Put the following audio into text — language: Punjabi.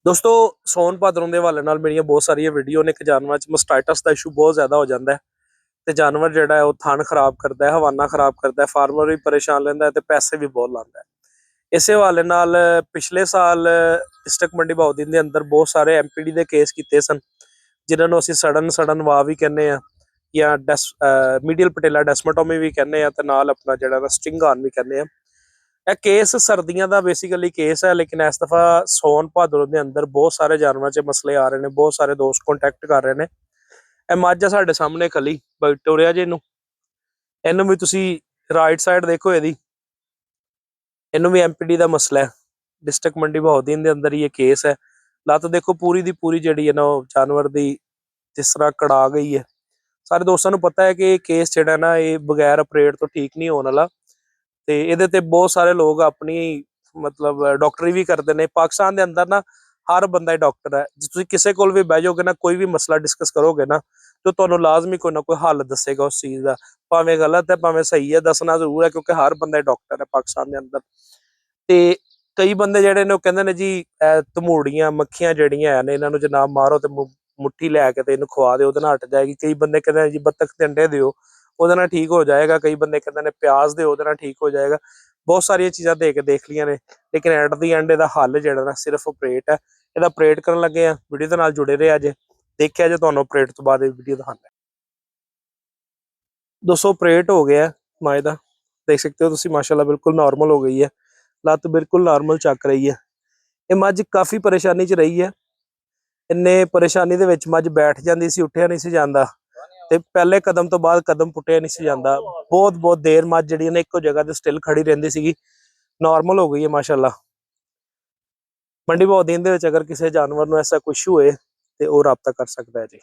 ਦੋਸਤੋ ਸੌਣ ਭਾਦਰੋਂ ਦੇ ਹਵਾਲੇ ਨਾਲ ਮੇਰੀਆਂ ਬਹੁਤ ਸਾਰੀਆਂ ਵੀਡੀਓ ਨੇ ਕਿ ਜਾਨਵਰਾਂ 'ਚ ਮਸਟਾਈਟਸ ਦਾ ਇਸ਼ੂ ਬਹੁਤ ਜ਼ਿਆਦਾ ਹੋ ਜਾਂਦਾ ਹੈ ਤੇ ਜਾਨਵਰ ਜਿਹੜਾ ਹੈ ਉਹ ਥਣ ਖਰਾਬ ਕਰਦਾ ਹੈ, ਹਵਾਨਾ ਖਰਾਬ ਕਰਦਾ ਹੈ, ਫਾਰਮਰ ਵੀ ਪਰੇਸ਼ਾਨ ਲੈਂਦਾ ਹੈ ਤੇ ਪੈਸੇ ਵੀ ਬਹੁਤ ਲਾਉਂਦਾ ਹੈ। ਇਸੇ ਹਵਾਲੇ ਨਾਲ ਪਿਛਲੇ ਸਾਲ ਡਿਸਟ੍ਰਿਕਟ ਮੰਡੀ ਬਹਾਉਦੀਨ ਦੇ ਅੰਦਰ ਬਹੁਤ ਸਾਰੇ ਐਮਪੀਡੀ ਦੇ ਕੇਸ ਕੀਤੇ ਸਨ, ਜਿਨ੍ਹਾਂ ਨੂੰ ਅਸੀਂ ਸੜਨ ਵਾਹ ਵੀ ਕਹਿੰਦੇ ਆ ਜਾਂ ਮੀਡੀਅਲ ਪਟੇਲਾ ਡੈਸਮਾਟੋਮੀ ਵੀ ਕਹਿੰਦੇ ਆ ਤੇ ਨਾਲ ਆਪਣਾ ਜਿਹੜਾ ਨਾ ਸਟਿੰਗ ਆਨ ਵੀ ਕਹਿੰਦੇ ਆ। ਇਹ ਕੇਸ ਸਰਦੀਆਂ ਦਾ ਬੇਸਿਕਲੀ ਕੇਸ ਹੈ, ਲੇਕਿਨ ਇਸ ਦਫਾ ਸੌਣ ਭਾਦਰੋਂ ਦੇ ਅੰਦਰ ਬਹੁਤ ਸਾਰੇ ਜਾਨਵਰਾਂ 'ਚ ਮਸਲੇ ਆ ਰਹੇ ਨੇ। ਬਹੁਤ ਸਾਰੇ ਦੋਸਤ ਕੰਟੈਕਟ ਕਰ ਰਹੇ ਨੇ। ਇਹ ਮੱਝ ਆ ਸਾਡੇ ਸਾਹਮਣੇ ਖਲੀ ਵਿਕਟੋਰੀਆ ਜੀ ਇਹਨੂੰ ਵੀ ਤੁਸੀਂ ਰਾਈਟ ਸਾਈਡ ਦੇਖੋ, ਇਹਨੂੰ ਵੀ ਐਮਪੀਡੀ ਦਾ ਮਸਲਾ ਹੈ। ਡਿਸਟ੍ਰਿਕਟ ਮੰਡੀ ਬਹਾਉਦੀਨ ਦੇ ਅੰਦਰ ਹੀ ਇਹ ਕੇਸ ਹੈ। ਲੱਤ ਦੇਖੋ ਪੂਰੀ ਦੀ ਪੂਰੀ ਜਿਹੜੀ ਹੈ ਨਾ ਉਹ ਜਾਨਵਰ ਦੀ ਜਿਸ ਤਰ੍ਹਾਂ ਕੜਾ ਗਈ ਹੈ। ਸਾਰੇ ਦੋਸਤਾਂ ਨੂੰ ਪਤਾ ਹੈ ਕਿ ਇਹ ਕੇਸ ਜਿਹੜਾ ਨਾ ਇਹ ਬਗੈਰ ਆਪਰੇਟ ਤੋਂ ਠੀਕ ਨਹੀਂ ਹੋਣ ਵਾਲਾ ਤੇ ਇਹਦੇ ਤੇ ਬਹੁਤ ਸਾਰੇ ਲੋਕ ਆਪਣੀ ਮਤਲਬ ਡਾਕਟਰੀ ਵੀ ਕਰਦੇ ਨੇ। ਪਾਕਿਸਤਾਨ ਦੇ ਅੰਦਰ ਨਾ ਹਰ ਬੰਦਾ ਹੀ ਡਾਕਟਰ ਹੈ। ਜੇ ਤੁਸੀਂ ਕਿਸੇ ਕੋਲ ਵੀ ਬਹਿ ਜਾਓਗੇ ਨਾ, ਕੋਈ ਵੀ ਮਸਲਾ ਡਿਸਕਸ ਕਰੋਗੇ ਨਾ, ਤੇ ਤੁਹਾਨੂੰ ਲਾਜ਼ਮੀ ਕੋਈ ਨਾ ਕੋਈ ਹੱਲ ਦੱਸੇਗਾ ਉਸ ਚੀਜ਼ ਦਾ, ਭਾਵੇਂ ਗਲਤ ਹੈ ਭਾਵੇਂ ਸਹੀ ਹੈ, ਦੱਸਣਾ ਜ਼ਰੂਰ ਹੈ ਕਿਉਂਕਿ ਹਰ ਬੰਦਾ ਡਾਕਟਰ ਹੈ ਪਾਕਿਸਤਾਨ ਦੇ ਅੰਦਰ। ਤੇ ਕਈ ਬੰਦੇ ਜਿਹੜੇ ਨੇ ਉਹ ਕਹਿੰਦੇ ਨੇ ਜੀ ਧਮੂੜੀਆਂ ਮੱਖੀਆਂ ਜਿਹੜੀਆਂ ਨੇ ਇਹਨਾਂ ਨੂੰ ਜਨਾਬ ਮਾਰੋ ਤੇ ਮੁੱਠੀ ਲੈ ਕੇ ਤੇ ਇਹਨੂੰ ਖਵਾ ਦਿਓ, ਉਹਦੇ ਨਾਲ ਹਟ ਜਾਏਗੀ। ਕਈ ਬੰਦੇ ਕਹਿੰਦੇ ਨੇ ਜੀ ਬੱਤਖ ਦੇ ਅੰਡੇ ਦਿਓ, ਉਹਦੇ ਨਾਲ ਠੀਕ ਹੋ ਜਾਏਗਾ। ਕਈ ਬੰਦੇ ਕਹਿੰਦੇ ਨੇ ਪਿਆਜ਼ ਦਿਓ, ਉਹਦੇ ਨਾਲ ਠੀਕ ਹੋ ਜਾਏਗਾ। ਬਹੁਤ ਸਾਰੀਆਂ ਚੀਜ਼ਾਂ ਦੇ ਕੇ ਦੇਖ ਲਈਆਂ ਨੇ, ਲੇਕਿਨ ਐਟ ਦੀ ਐਂਡ ਇਹਦਾ ਹੱਲ ਜਿਹੜਾ ਨਾ ਸਿਰਫ ਆਪਰੇਟ ਹੈ। ਇਹਦਾ ਆਪਰੇਟ ਕਰਨ ਲੱਗੇ ਆ, ਵੀਡੀਓ ਦੇ ਨਾਲ ਜੁੜੇ ਰਹੇ ਅੱਜ ਦੇਖਿਆ ਜੇ ਤੁਹਾਨੂੰ ਆਪਰੇਟ ਤੋਂ ਬਾਅਦ ਇਹ ਵੀਡੀਓ ਦਿਖਾਉਂਦਾ। ਦੋਸਤੋ ਆਪਰੇਟ ਹੋ ਗਿਆ ਮਾਏ ਦਾ, ਦੇਖ ਸਕਦੇ ਹੋ ਤੁਸੀਂ, ਮਾਸ਼ਾਅੱਲਾ ਬਿਲकुल नॉर्मल हो गई है। ਲੱਤ ਬਿਲकुल नॉर्मल ਚੱਕ ਰਹੀ ਹੈ। ਇਹ ਮੱਝ ਕਾਫੀ ਪਰੇਸ਼ਾਨੀ 'ਚ ਰਹੀ ਹੈ। ਇੰਨੇ ਪਰੇਸ਼ਾਨੀ ਦੇ ਵਿੱਚ ਮੱਝ ਬੈਠ ਜਾਂਦੀ ਸੀ, ਉੱਠਿਆ ਨਹੀਂ ਸੀ ਜਾਂਦਾ ਤੇ ਪਹਿਲੇ ਕਦਮ ਤੋਂ ਬਾਅਦ ਕਦਮ ਪੁੱਟਿਆ ਨਹੀਂ ਸੀ ਜਾਂਦਾ। ਬਹੁਤ ਦੇਰ ਮੱਝ ਜਿਹੜੀ ਨੇ ਇੱਕੋ ਜਗ੍ਹਾ ਤੇ ਸਟਿਲ ਖੜੀ ਰਹਿੰਦੀ ਸੀਗੀ। ਨॉर्मल ਹੋ ਗਈ ਹੈ ਮਾਸ਼ਾਅੱਲਾ। ਮੰਡੀ ਬਹਾਉਦੀਨ ਦੇ ਵਿੱਚ ਅਗਰ ਕਿਸੇ ਜਾਨਵਰ ਨੂੰ ਐਸਾ ਕੁਝ ਹੋਏ ਤੇ ਉਹ ਰਾਬਤਾ ਕਰ ਸਕਦਾ ਹੈ ਜੀ।